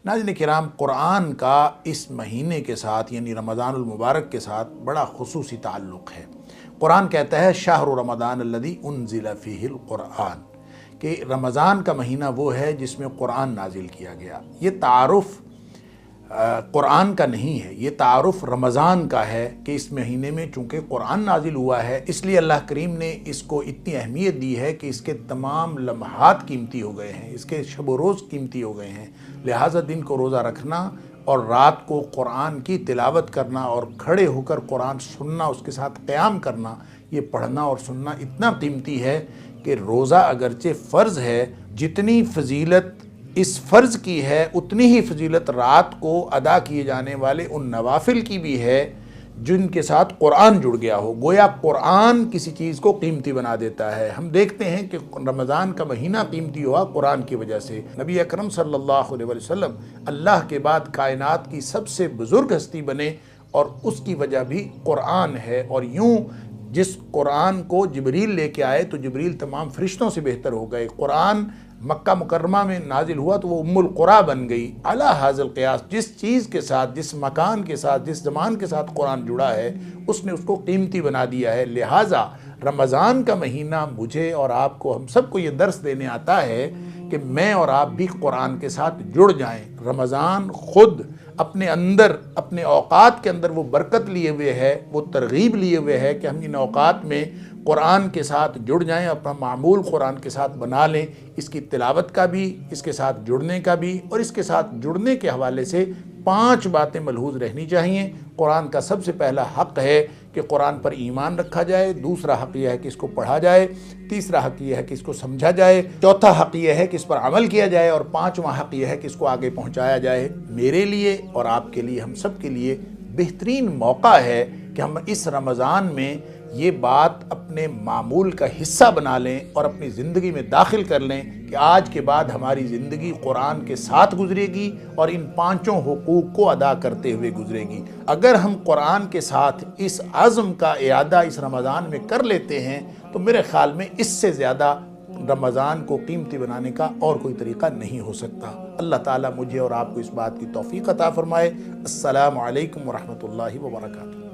नाज़रीन किराम, क़ुरान का इस महीने के साथ यानी रमज़ानुल मुबारक के साथ बड़ा खुसूसी ताल्लुक़ है। क़ुरान कहता है शाहरु रमज़ान अल्लज़ी उन्ज़िला फ़ीहिल क़ुरआन, कि रमज़ान का महीना वो है जिसमें क़ुरान नाजिल किया गया। ये तारुफ़ क़ुरान का नहीं है, ये तारुफ़ रमज़ान का है कि इस महीने में चूँकि क़ुरान नाजिल हुआ है, इसलिए अल्लाह करीम ने इसको इतनी अहमियत दी है कि इसके तमाम लम्हात कीमती हो गए हैं, इसके शब व रोज़ कीमती हो गए हैं। लिहाजा दिन को रोज़ा रखना और रात को क़ुरान की तिलावत करना और खड़े होकर क़ुरान सुनना, उसके साथ क़याम करना, ये पढ़ना और सुनना इतना कीमती है कि रोज़ा अगरचे फ़र्ज़ है, जितनी फ़जीलत इस फ़र्ज़ की है उतनी ही फ़जीलत रात को अदा किए जाने वाले उन नवाफिल की भी है जिनके साथ क़ुरान जुड़ गया हो। गोया क़ुरान किसी चीज़ को कीमती बना देता है। हम देखते हैं कि रमज़ान का महीना कीमती हुआ क़ुरान की वजह से। नबी अकरम सल्लल्लाहु अलैहि वसल्लम अल्लाह के बाद कायनात की सबसे बुज़ुर्ग हस्ती बने और उसकी वजह भी क़ुरान है। और यूँ जिस क़ुरान को जिब्रील लेके आए तो जिब्रील तमाम फ़रिश्तों से बेहतर हो गए। क़ुरान मक्का मुकर्रमा में नाजिल हुआ तो वो उम्मुल क़ुरा बन गई। अला हाज़िल क़ियास, जिस चीज़ के साथ, जिस मकान के साथ, जिस ज़मान के साथ क़ुरान जुड़ा है उसने उसको कीमती बना दिया है। लिहाजा रमज़ान का महीना मुझे और आपको, हम सबको ये दर्स देने आता है कि मैं और आप भी क़ुरान के साथ जुड़ जाएँ। रमज़ान ख़ुद अपने अंदर, अपने औक़ात के अंदर वो बरकत लिए हुए है, वो तरग़ीब लिए हुए है कि हम इन औक़ात में क़ुरान के साथ जुड़ जाएं, अपना मामूल क़ुरान के साथ बना लें। इसकी तिलावत का भी, इसके साथ जुड़ने का भी, और इसके साथ जुड़ने के हवाले से 5 बातें मलहूज़ रहनी चाहिए। क़ुरान का सबसे पहला हक़ है कि क़ुरान पर ईमान रखा जाए। दूसरा हक़ यह है कि इसको पढ़ा जाए। तीसरा हक़ यह है कि इसको समझा जाए। चौथा हक़ यह है कि इस पर अमल किया जाए। और 5वां हक़ यह है कि इसको आगे पहुँचाया जाए। मेरे लिए और आपके लिए, हम सब के लिए बेहतरीन मौका है कि हम इस रमज़ान में ये बात अपने मामूल का हिस्सा बना लें और अपनी ज़िंदगी में दाखिल कर लें कि आज के बाद हमारी ज़िंदगी क़ुरान के साथ गुजरेगी और इन 5 हुकूक़ को अदा करते हुए गुजरेगी। अगर हम क़ुरान के साथ इस अज़्म का इयादा इस रमज़ान में कर लेते हैं तो मेरे ख़्याल में इससे ज़्यादा रमज़ान को कीमती बनाने का और कोई तरीक़ा नहीं हो सकता। अल्लाह ताला मुझे और आपको इस बात की तौफ़ीक़ अता फ़रमाए। अस्सलामु अलैकुम व रहमतुल्लाहि व बरकातुहू।